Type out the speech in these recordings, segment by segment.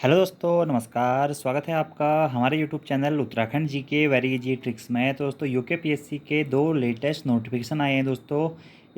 Hello दोस्तों, नमस्कार। स्वागत है आपका हमारे YouTube channel Uttarakhand GK very easy tricks में। तो दोस्तों यूकेपीएससी के दो लेटेस्ट नोटिफिकेशन आए हैं दोस्तों।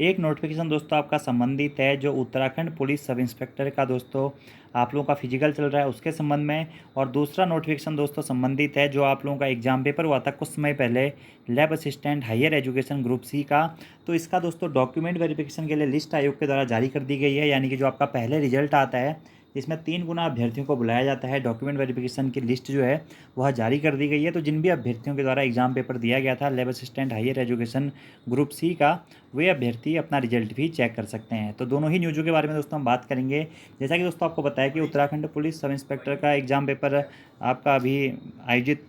एक नोटिफिकेशन दोस्तों आपका संबंधित है जो उत्तराखंड पुलिस सब इंस्पेक्टर का दोस्तों आप लोगों का फिजिकल चल रहा है उसके संबंध में। और दूसरा नोटिफिकेशन दोस्तों संबंधित है जो आप लोगों का एग्जाम पेपर हुआ था कुछ समय पहले, lab assistant higher education group C का। तो इसका दोस्तों डॉक्यूमेंट वेरिफिकेशन के लिए लिस्ट आयोग के द्वारा जारी कर दी गई है, यानी कि जो आपका पहले रिजल्ट आता है इसमें 3 गुना अभ्यर्थियों को बुलाया जाता है। डॉक्यूमेंट वेरिफिकेशन की लिस्ट जो है वह जारी कर दी गई है। तो जिन भी अभ्यर्थियों के द्वारा एग्जाम पेपर दिया गया था lab assistant higher education group C का, वे अभ्यर्थी अपना रिजल्ट भी चेक कर सकते हैं। तो दोनों ही न्यूज़ों के बारे में दोस्तों हम बात करेंगे। जैसा कि दोस्तों आपको बताया कि उत्तराखंड पुलिस सब इंस्पेक्टर का एग्जाम पेपर आपका अभी आयोजित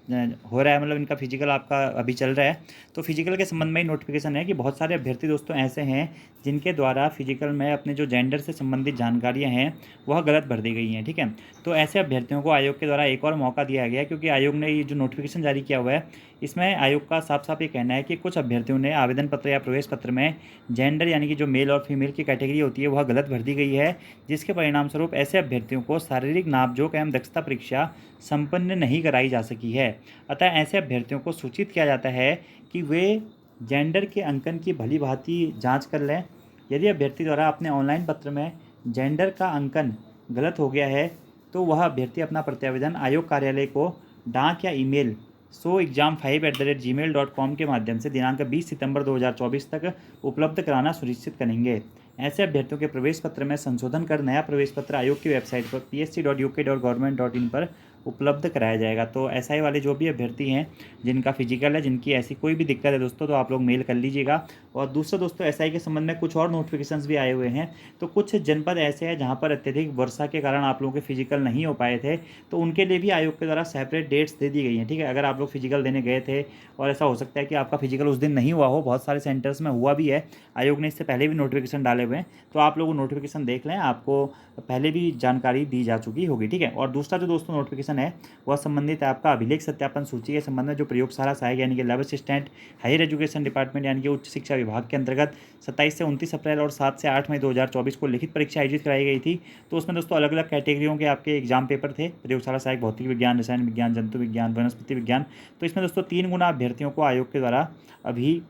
हो रहा है, मतलब इनका फिजिकल आपका अभी चल रहा है। तो फिजिकल के संबंध में ही नोटिफिकेशन है कि बहुत सारे अभ्यर्थी दोस्तों ऐसे हैं जिनके द्वारा फिजिकल में अपने जो जेंडर से संबंधित जानकारियाँ हैं वह गलत भर दी गई हैं। ठीक है, तो ऐसे अभ्यर्थियों को आयोग के द्वारा एक और मौका दिया गया है, क्योंकि आयोग ने ये जो नोटिफिकेशन जारी किया हुआ है इसमें आयोग का साफ साफ ये कहना है कि कुछ अभ्यर्थियों ने आवेदन पत्र या प्रवेश पत्र में जेंडर यानी कि जो मेल और फीमेल की कैटेगरी होती है वह गलत भर दी गई है, जिसके परिणाम स्वरूप ऐसे अभ्यर्थियों को शारीरिक नापजोख एवं दक्षता परीक्षा संपन्न नहीं कराई जा सकी है। अतः ऐसे अभ्यर्थियों को सूचित किया जाता है कि वे जेंडर के अंकन की भली भांति जाँच कर लें। यदि अभ्यर्थी द्वारा अपने ऑनलाइन पत्र में जेंडर का अंकन गलत हो गया है तो वह अभ्यर्थी अपना प्रत्यावेदन आयोग कार्यालय को डाक या ईमेल soexam5@gmail.com के माध्यम से दिनांक 20 सितंबर 2024 तक उपलब्ध कराना सुनिश्चित करेंगे। ऐसे अभ्यर्थियों के प्रवेश पत्र में संशोधन कर नया प्रवेश पत्र आयोग की वेबसाइट पर psc.uk.government.in पर उपलब्ध कराया जाएगा। तो एसआई वाले जो भी अभ्यर्थी हैं जिनका फिजिकल है, जिनकी ऐसी कोई भी दिक्कत है दोस्तों, तो आप लोग मेल कर लीजिएगा। और दूसरा दोस्तों एसआई के संबंध में कुछ और नोटिफिकेशंस भी आए हुए हैं। तो कुछ जनपद ऐसे हैं जहाँ पर अत्यधिक वर्षा के कारण आप लोगों के फिजिकल नहीं हो पाए थे, तो उनके लिए भी आयोग के द्वारा सेपरेट डेट्स दे दी गई हैं। ठीक है, अगर आप लोग फिजिकल देने गए थे और ऐसा हो सकता है कि आपका फिजिकल उस दिन नहीं हुआ हो, बहुत सारे सेंटर्स में हुआ भी है, आयोग ने इससे पहले भी नोटिफिकेशन डाले हुए हैं, तो आप लोग नोटिफिकेशन देख लें, आपको पहले भी जानकारी दी जा चुकी होगी। ठीक है, और दूसरा जो दोस्तों नोटिफिकेशन है वह संबंधित है आपका अभिलेख सत्यापन सूची के संबंध में, जो प्रयोगशाला सहायक यानी कि lab assistant higher education department यानी कि उच्च शिक्षा विभाग के अंतर्गत 27 से 29 अप्रैल और 7 से 8 मई 2024 को लिखित परीक्षा आयोजित कराई गई थी। तो उसमें दोस्तों अलग अलग कैटेगरियों के आपके एग्जाम पेपर थे। प्रयोगशाला सहायक भौतिक विज्ञान, रसायन विज्ञान, जंतु विज्ञान, वनस्पति विज्ञान। तो इसमें दोस्तों 3 गुना अभ्यर्थियों को आयोग के द्वारा अभी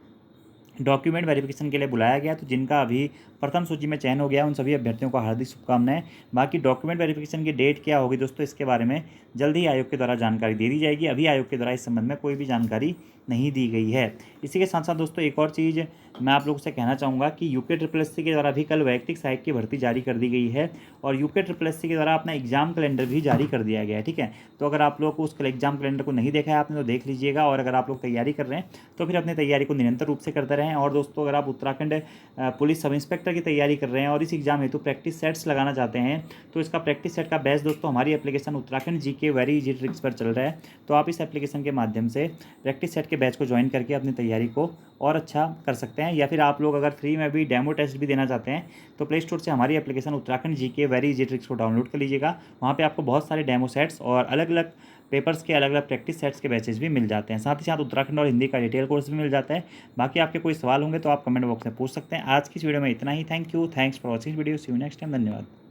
डॉक्यूमेंट वेरिफिकेशन के लिए बुलाया गया। तो जिनका अभी प्रथम सूची में चयन हो गया उन सभी अभ्यर्थियों को हार्दिक शुभकामनाएं। बाकी डॉक्यूमेंट वेरिफिकेशन की डेट क्या होगी दोस्तों, इसके बारे में जल्द ही आयोग के द्वारा जानकारी दे दी जाएगी। अभी आयोग के द्वारा इस संबंध में कोई भी जानकारी नहीं दी गई है। इसी के साथ साथ दोस्तों एक और चीज़ मैं आप लोगों से कहना चाहूँगा कि यूके के द्वारा भी कल वैयक्तिक सहायक की भर्ती जारी कर दी गई है और यूके के द्वारा अपना एग्जाम कैलेंडर भी जारी कर दिया गया है। ठीक है, तो अगर आप लोग उस एग्जाम कैलेंडर को नहीं देखा है आपने तो देख लीजिएगा, और अगर आप लोग तैयारी कर रहे हैं तो फिर अपनी तैयारी को निरंतर रूप से करते रहें। और दोस्तों अगर आप उत्तराखंड पुलिस सब इंस्पेक्टर की तैयारी कर रहे हैं और इस एग्जाम हेतु प्रैक्टिस सेट्स लगाना चाहते हैं तो इसका प्रैक्टिस सेट का बैच दोस्तों हमारी application Uttarakhand GK very easy tricks पर चल रहा है। तो आप इस एप्लीकेशन के माध्यम से प्रैक्टिस सेट के बैच को ज्वाइन करके अपनी तैयारी को और अच्छा कर सकते हैं। या फिर आप लोग अगर फ्री में भी डेमो टेस्ट भी देना चाहते हैं तो प्ले स्टोर से हमारी application Uttarakhand GK very easy tricks को डाउनलोड कर लीजिएगा। वहाँ पे आपको बहुत सारे डेमो सेट्स और अलग अलग पेपर्स के अलग अलग प्रैक्टिस सेट्स के बैचेज भी मिल जाते हैं। साथ ही साथ उत्तराखंड और हिंदी का डिटेल कोर्स भी मिल जाता है। बाकी आपके कोई सवाल होंगे तो आप कमेंट बॉक्स में पूछ सकते हैं। आज की इस वीडियो में इतना ही। Thank you, thanks for watching video. See you next time. धन्यवाद।